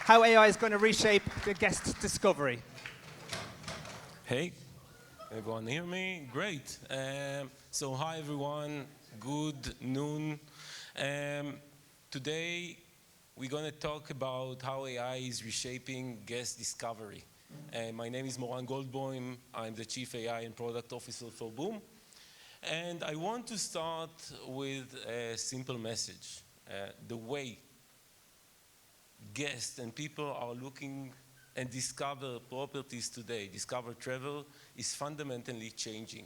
how AI is going to reshape the guest discovery. Hey, everyone hear me? Great. So hi everyone, good noon. Today we're going to talk about how AI is reshaping guest discovery. My name is Moran Goldboim. I'm the Chief AI and Product Officer for Boom. And I want to start with a simple message. The way guests and people are looking and discover properties today, discover travel, is fundamentally changing.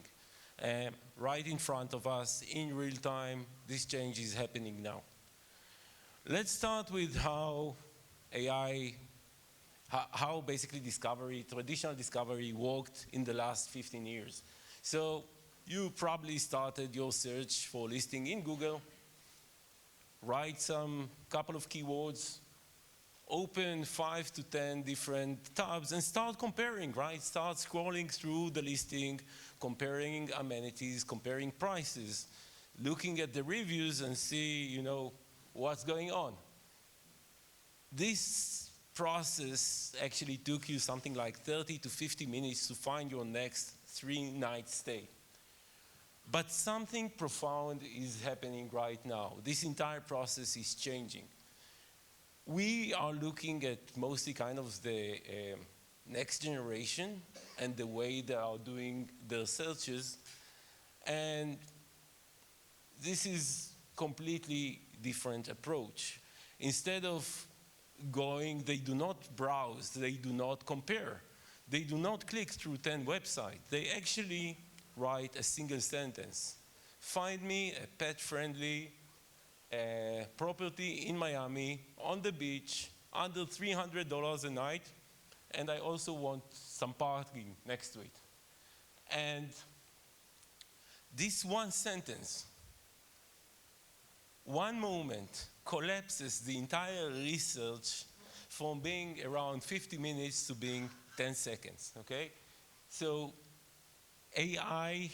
Right in front of us, in real time, this change is happening now. Let's start with how AI, how basically discovery, traditional discovery worked in the last 15 years. So you probably started your search for listing in Google, write some couple of keywords, open 5 to 10 different tabs and start comparing, right? Start scrolling through the listing, comparing amenities, comparing prices, looking at the reviews and see, what's going on. This process actually took you something like 30 to 50 minutes to find your next 3-night stay. But something profound is happening right now. This entire process is changing. We are looking at mostly kind of the next generation and the way they are doing their searches. And this is completely different approach. Instead of going, they do not browse, they do not compare, they do not click through 10 websites. They actually write a single sentence. Find me a pet-friendly property in Miami, on the beach, under $300 a night, and I also want some parking next to it. And this one sentence, one moment, collapses the entire research from being around 50 minutes to being 10 seconds, okay? So AI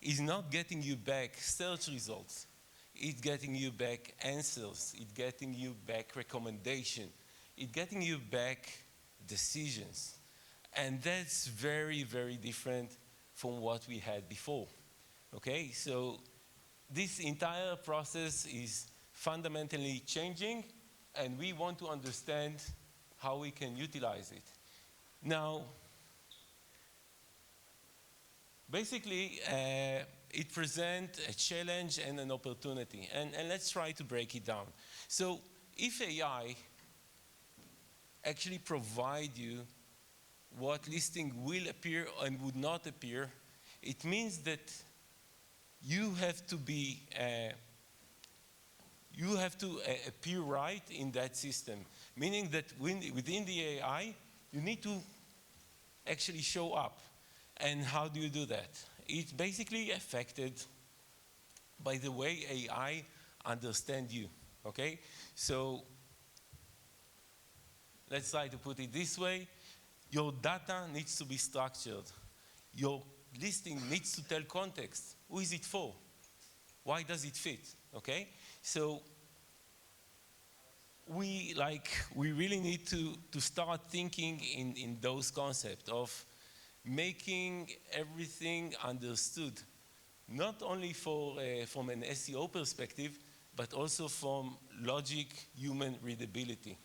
is not getting you back search results. It's getting you back answers. It's getting you back recommendation. It's getting you back decisions. And that's very, very different from what we had before, okay? So this entire process is fundamentally changing, and we want to understand how we can utilize it. Now, basically, it presents a challenge and an opportunity, and let's try to break it down. So if AI actually provide you what listing will appear and would not appear, it means that you have to be, appear right in that system, meaning that within the AI, you need to actually show up. And how do you do that? It's basically affected by the way AI understands you, okay? So let's try to put it this way. Your data needs to be structured. Your listing needs to tell context. Who is it for? Why does it fit, okay? So we really need to start thinking in those concepts of making everything understood, not only from an SEO perspective, but also from logic, human readability.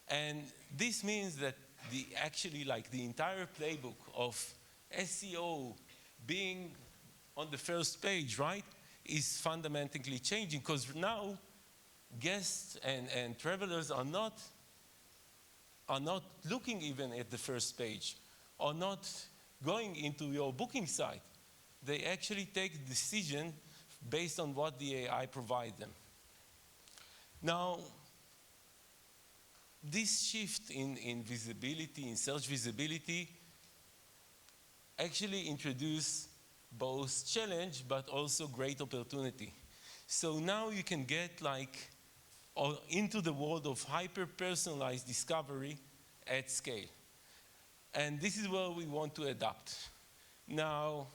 And this means that the entire playbook of SEO being on the first page, right, is fundamentally changing, because now guests and travelers are not looking even at the first page, or not going into your booking site. They actually take a decision based on what the AI provides them. Now, this shift in visibility, in search visibility, actually introduced both challenge but also great opportunity. So now you can get into the world of hyper-personalized discovery at scale. And this is where we want to adapt. Now,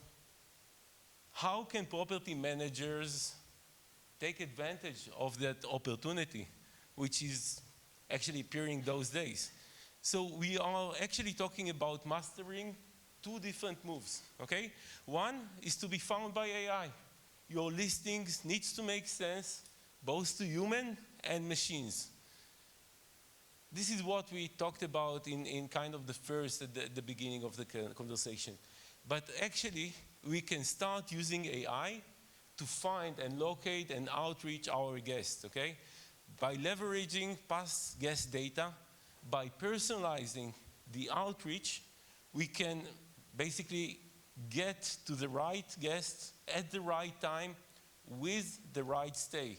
how can property managers take advantage of that opportunity, which is actually appearing those days. So we are actually talking about mastering two different moves, okay? One is to be found by AI. Your listings needs to make sense both to human and machines. This is what we talked about in kind of the first, at the beginning of the conversation. But actually, we can start using AI to find and locate and outreach our guests, okay? By leveraging past guest data, by personalizing the outreach, we can basically get to the right guest at the right time with the right stay.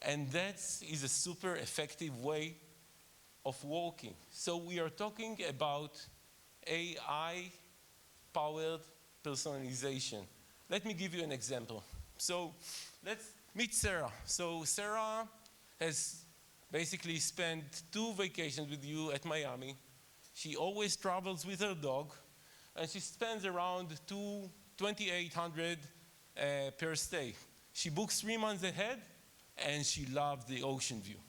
And that is a super effective way of working. So we are talking about AI-powered personalization. Let me give you an example. So let's meet Sarah. So Sarah has basically spent 2 vacations with you at Miami. She always travels with her dog, and she spends around $2,800 per stay. She books 3 months ahead, and she loves the ocean view.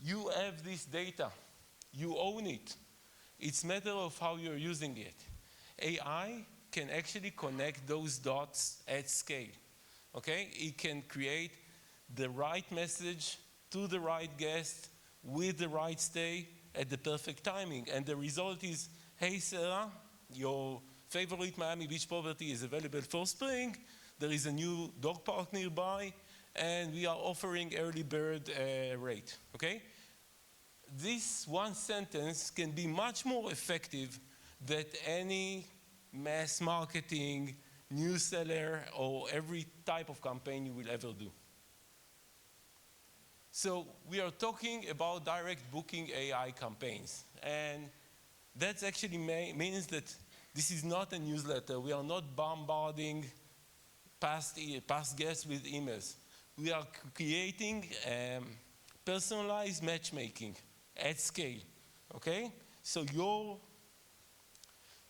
You have this data. You own it. It's a matter of how you're using it. AI can actually connect those dots at scale. Okay? It can create the right message to the right guest with the right stay at the perfect timing. And the result is, hey Sarah, your favorite Miami Beach property is available for spring. There is a new dog park nearby, and we are offering early bird rate, okay? This one sentence can be much more effective than any mass marketing, newsletter, or every type of campaign you will ever do. So we are talking about direct booking AI campaigns, and that actually means that this is not a newsletter. We are not bombarding past guests with emails. We are creating personalized matchmaking at scale, okay? So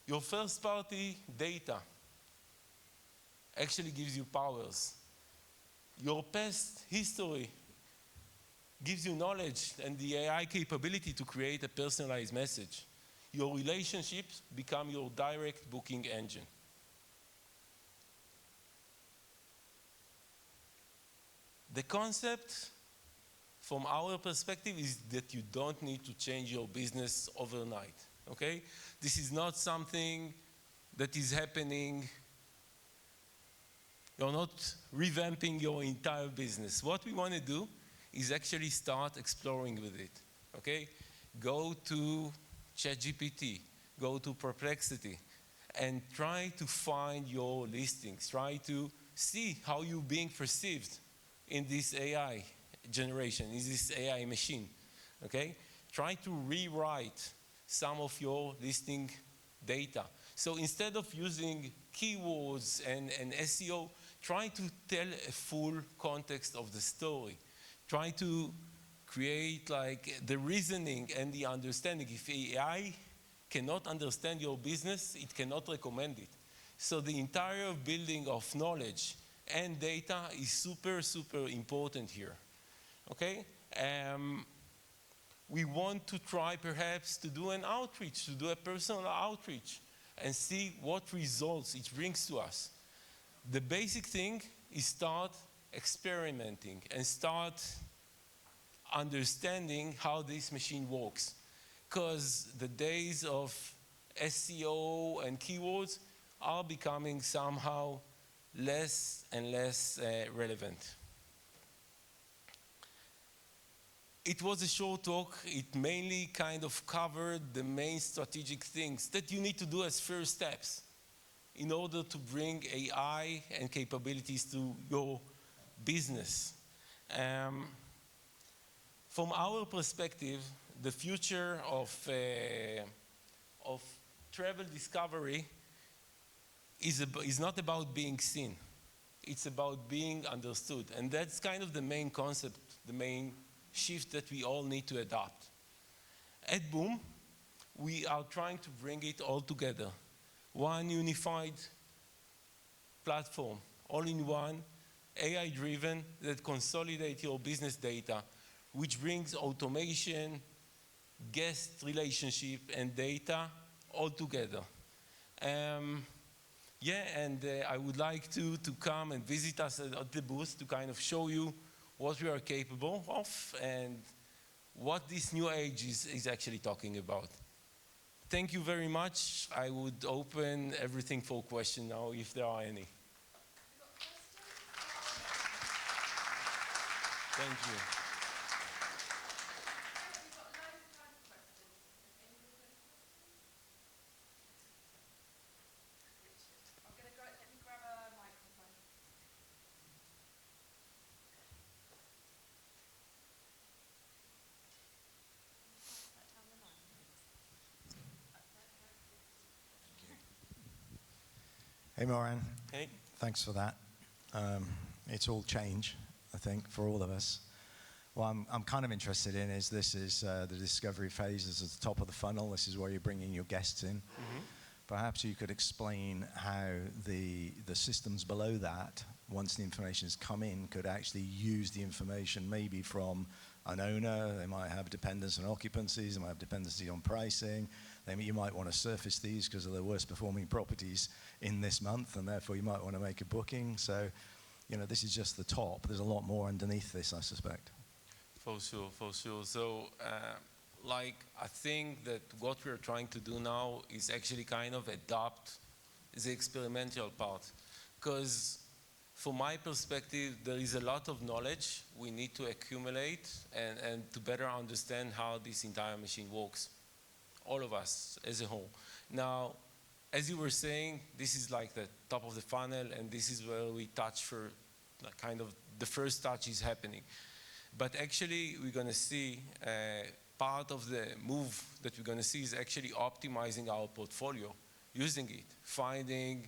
your first-party data actually gives you powers. Your past history gives you knowledge and the AI capability to create a personalized message. Your relationships become your direct booking engine. The concept from our perspective is that you don't need to change your business overnight, okay? This is not something that is happening. You're not revamping your entire business. What we want to do is actually start exploring with it, okay? Go to ChatGPT, go to Perplexity, and try to find your listings. Try to see how you're being perceived in this AI generation, in this AI machine, okay? Try to rewrite some of your listing data. So instead of using keywords and SEO, try to tell a full context of the story. Try to create like the reasoning and the understanding. If AI cannot understand your business, it cannot recommend it. So the entire building of knowledge and data is super, super important here, okay? We want to try perhaps to do an outreach, to do a personal outreach and see what results it brings to us. The basic thing is start experimenting and start understanding how this machine works. Because the days of SEO and keywords are becoming somehow less and less relevant. It was a short talk. It mainly kind of covered the main strategic things that you need to do as first steps in order to bring AI and capabilities to your business. From our perspective, the future of travel discovery is not about being seen. It's about being understood. And that's kind of the main concept, the main shift that we all need to adopt. At Boom, we are trying to bring it all together. One unified platform, all in one, AI-driven, that consolidate your business data, which brings automation, guest relationship, and data all together. Yeah, and I would like to come and visit us at the booth to kind of show you what we are capable of and what this new age is actually talking about. Thank you very much. I would open everything for questions now, if there are any. Thank you. Hey, Moran. Hey. Thanks for that. It's all change, I think, for all of us. What I'm kind of interested in is this is the discovery phase. This is the top of the funnel. This is where you're bringing your guests in. Mm-hmm. Perhaps you could explain how the systems below that, once the information has come in, could actually use the information maybe from an owner. They might have dependence on occupancies. They might have dependency on pricing. You might want to surface these because of the worst performing properties in this month, and therefore you might want to make a booking. So, this is just the top. There's a lot more underneath this, I suspect. For sure, for sure. So, I think that what we're trying to do now is actually kind of adopt the experimental part. Because from my perspective, there is a lot of knowledge we need to accumulate and to better understand how this entire machine works. All of us as a whole. Now, as you were saying, this is like the top of the funnel, and this is where we touch for kind of the first touch is happening. But actually, we're going to see part of the move that we're going to see is actually optimizing our portfolio, using it, finding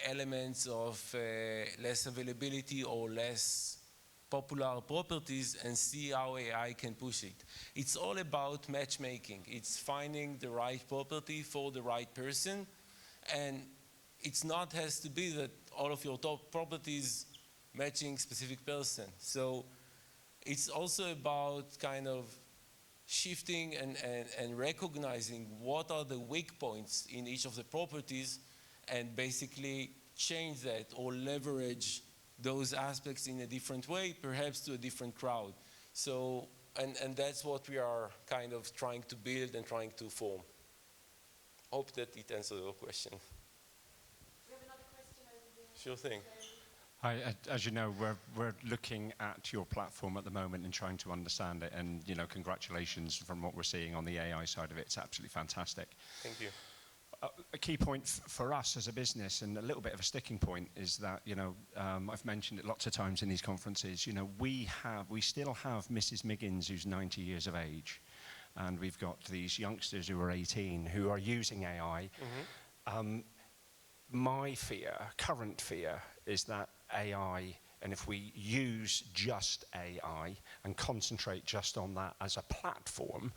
elements of less availability or less popular properties and see how AI can push it. It's all about matchmaking. It's finding the right property for the right person, and it's not has to be that all of your top properties matching specific person. So it's also about kind of shifting and recognizing what are the weak points in each of the properties and basically change that or leverage those aspects in a different way, perhaps to a different crowd. So, and that's what we are kind of trying to build and trying to form. Hope that it answers your question. We have another question over here. Sure thing. Hi, as you know, we're looking at your platform at the moment and trying to understand it. And congratulations from what we're seeing on the AI side of it. It's absolutely fantastic. Thank you. A key point for us as a business, and a little bit of a sticking point, is that I've mentioned it lots of times in these conferences. We still have Mrs. Miggins, who's 90 years of age, and we've got these youngsters who are 18 who are using AI. Mm-hmm. My current fear, is that AI, and if we use just AI and concentrate just on that as a platform,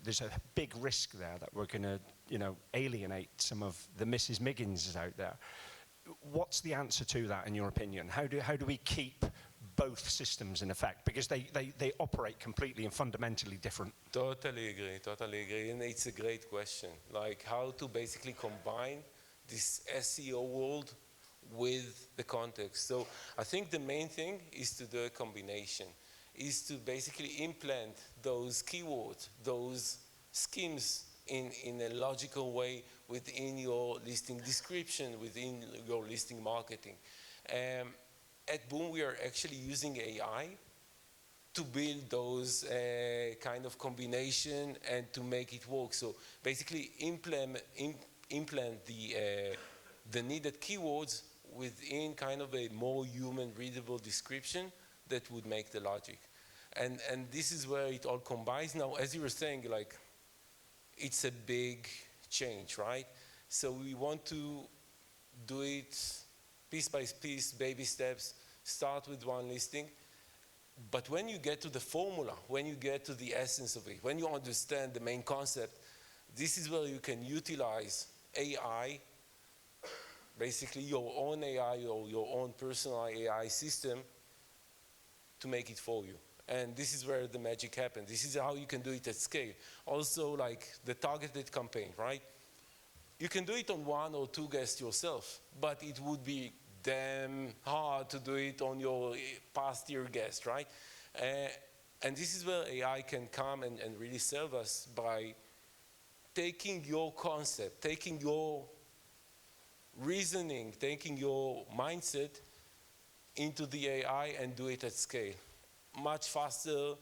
there's a big risk there that we're going to, alienate some of the Mrs. Migginses out there. What's the answer to that, in your opinion? How do we keep both systems in effect? Because they operate completely and fundamentally different. Totally agree. And it's a great question. Like how to basically combine this SEO world with the context. So I think the main thing is to do a combination, is to basically implant those keywords, those schemes in a logical way within your listing description, within your listing marketing. At Boom, we are actually using AI to build those kind of combination and to make it work. So basically implant the needed keywords within kind of a more human readable description that would make the logic. And this is where it all combines. Now, as you were saying, like, it's a big change, right? So we want to do it piece by piece, baby steps, start with one listing. But when you get to the formula, when you get to the essence of it, when you understand the main concept, this is where you can utilize AI, basically your own AI or your own personal AI system, to make it for you. And this is where the magic happens. This is how you can do it at scale. Also, like the targeted campaign, right? You can do it on 1 or 2 guests yourself, but it would be damn hard to do it on your past year guest, right? And this is where AI can come and really serve us by taking your concept, taking your reasoning, taking your mindset into the AI and do it at scale. Much faster,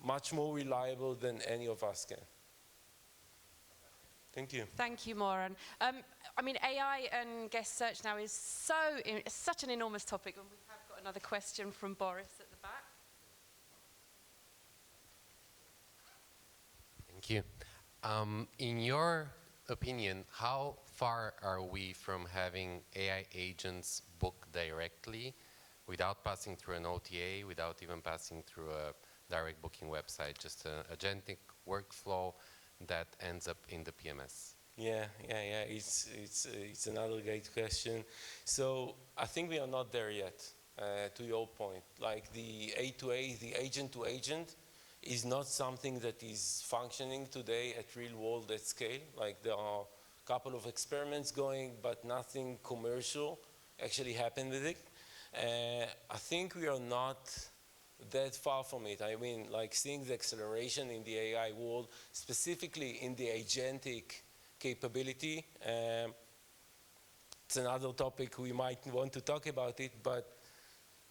much more reliable than any of us can. Thank you. Thank you, Moran. I mean, AI and guest search now is such an enormous topic, and we have got another question from Boris at the back. Thank you. In your opinion, how far are we from having AI agents book directly without passing through an OTA, without even passing through a direct booking website, just an agentic workflow that ends up in the PMS? Yeah. It's another great question. So I think we are not there yet, to your point. Like the A2A, the agent to agent, is not something that is functioning today at real world at scale. Like there are a couple of experiments going, but nothing commercial actually happened with it. I think we are not that far from it. I mean, like seeing the acceleration in the AI world, specifically in the agentic capability. It's another topic we might want to talk about it, but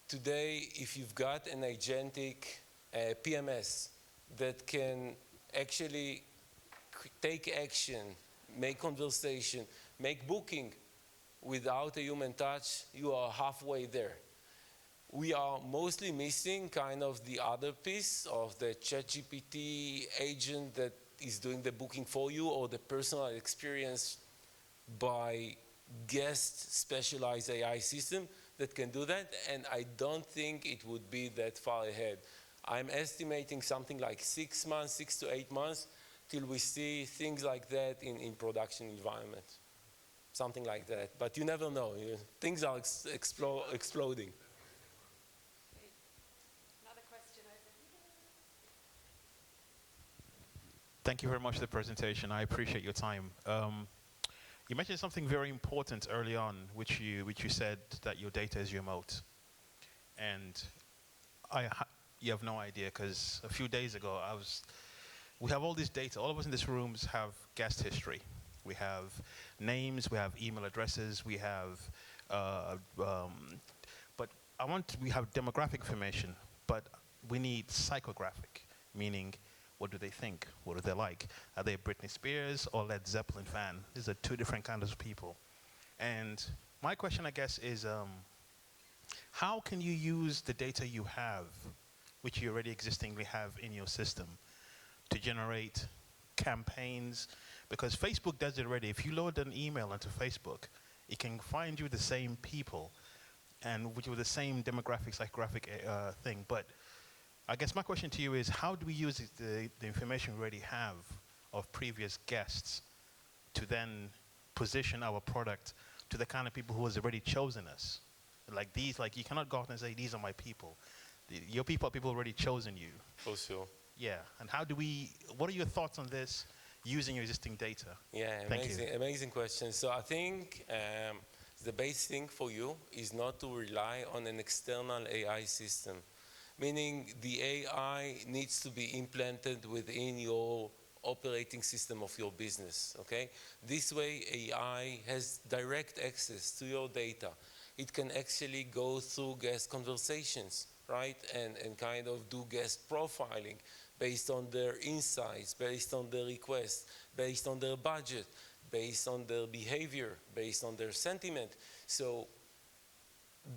today, if you've got an agentic PMS that can actually take action, make conversation, make booking without a human touch, you are halfway there. We are mostly missing kind of the other piece of the ChatGPT agent that is doing the booking for you, or the personal experience by guest specialized AI system that can do that, and I don't think it would be that far ahead. I'm estimating something like 6 months, 6 to 8 months, till we see things like that in production environment. Something like that, but you never know. Things are exploding. Another question over here. Thank you very much for the presentation. I appreciate your time. You mentioned something very important early on, which you said that your data is your moat. And you have no idea, because a few days ago, we have all this data. All of us in this room have guest history. We have names, we have email addresses, we have, we have demographic information, but we need psychographic, meaning what do they think? What do they like? Are they Britney Spears or Led Zeppelin fan? These are 2 different kinds of people. And my question, I guess, is how can you use the data you have, which you already existingly have in your system, to generate campaigns? Because Facebook does it already. If you load an email into Facebook, it can find you the same people and with the same demographic, psychographic thing. But I guess my question to you is, how do we use the information we already have of previous guests to then position our product to the kind of people who has already chosen us? Like these, like you cannot go out and say, these are my people. Your people are people already chosen you. For sure. Yeah, and what are your thoughts on this using your existing data? Yeah, amazing question. So I think the base thing for you is not to rely on an external AI system. Meaning the AI needs to be implanted within your operating system of your business, okay? This way AI has direct access to your data. It can actually go through guest conversations, right? And kind of do guest profiling based on their insights, based on their requests, based on their budget, based on their behavior, based on their sentiment. So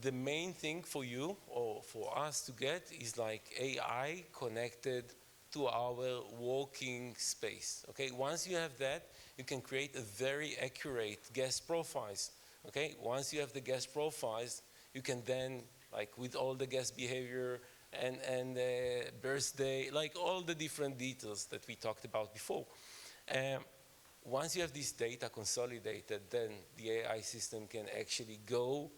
the main thing for you or for us to get is like AI connected to our working space, okay? Once you have that, you can create a very accurate guest profiles, okay? Once you have the guest profiles, you can then, like with all the guest behavior and birthday, like all the different details that we talked about before. Once you have this data consolidated, then the AI system can actually go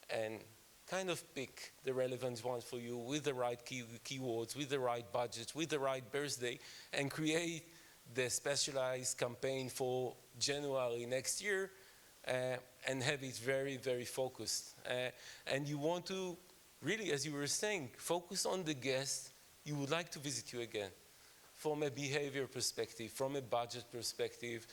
and kind of pick the relevant ones for you with the right keywords, with the right budget, with the right birthday, and create the specialized campaign for January next year, and have it very, very focused. And you want to really, as you were saying, focus on the guest you would like to visit you again, from a behavior perspective, from a budget perspective,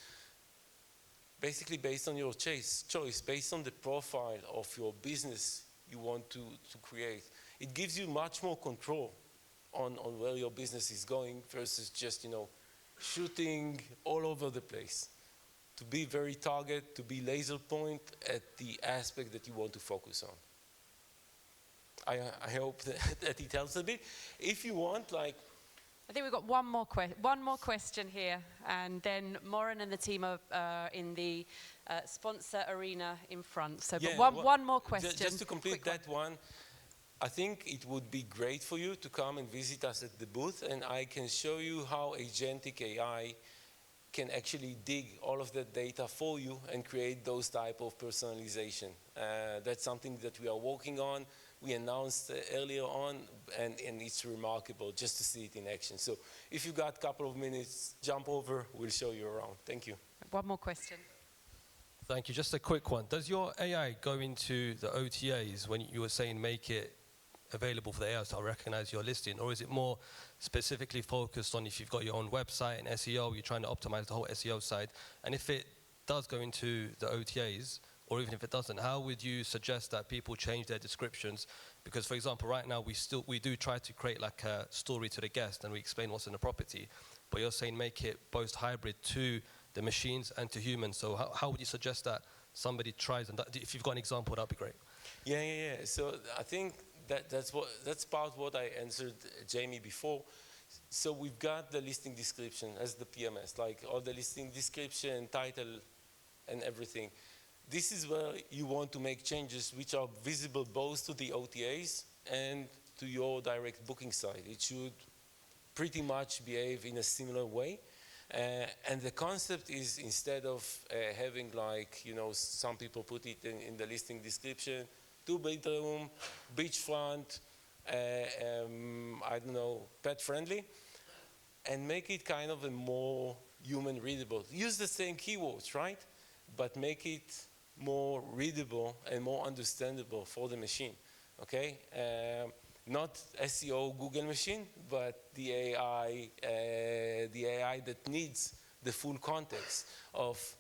basically based on your choice, based on the profile of your business you want to create. It gives you much more control on where your business is going versus just, shooting all over the place. To be very target, to be laser point at the aspect that you want to focus on. I hope that it helps a bit. If you want, I think we've got one more question here, and then Moran and the team are in the sponsor arena in front. So, yeah, but one more question. Just to complete that one, I think it would be great for you to come and visit us at the booth, and I can show you how agentic AI can actually dig all of that data for you and create those type of personalization. That's something that we are working on. We announced earlier on, and it's remarkable just to see it in action. So if you got a couple of minutes, jump over, we'll show you around. Thank you. One more question. Thank you. Just a quick one. Does your AI go into the OTAs when you were saying make it available for the AI to recognize your listing, or is it more specifically focused on if you've got your own website and SEO, you're trying to optimize the whole SEO side? And if it does go into the OTAs, or even if it doesn't, how would you suggest that people change their descriptions? Because, for example, right now we do try to create like a story to the guest and we explain what's in the property, but you're saying make it both hybrid to the machines and to humans. So how would you suggest that somebody tries, and if you've got an example, that'd be great. Yeah. So I think that's part of what I answered Jamie before. So we've got the listing description as the PMS, like all the listing description, title, and everything. This is where you want to make changes which are visible both to the OTAs and to your direct booking site. It should pretty much behave in a similar way. And the concept is, instead of having some people put it in the listing description, 2-bedroom, beachfront, pet friendly, and make it kind of a more human readable. Use the same keywords, right? But make it more readable and more understandable for the machine, okay? Not SEO Google machine, but the AI that needs the full context of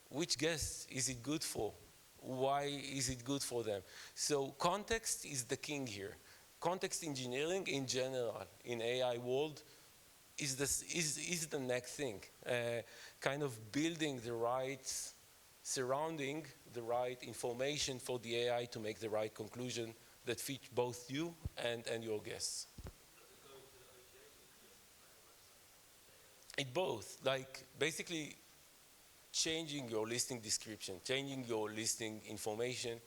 which guest is it good for? Why is it good for them? So context is the king here. Context engineering in general, in AI world, is the next thing. Kind of building the right surrounding, the right information for the AI to make the right conclusion that fit both you and your guests. It both, like basically changing your listing description, changing your listing information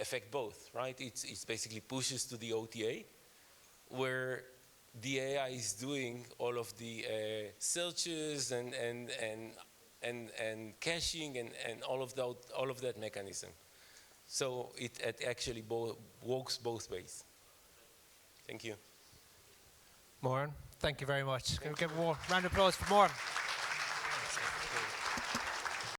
affect both, right? It's basically pushes to the OTA, where the AI is doing all of the searches and caching and all of that mechanism. So it actually works both ways. Thank you. Moran, thank you very much. Can we give a round of applause for Moran?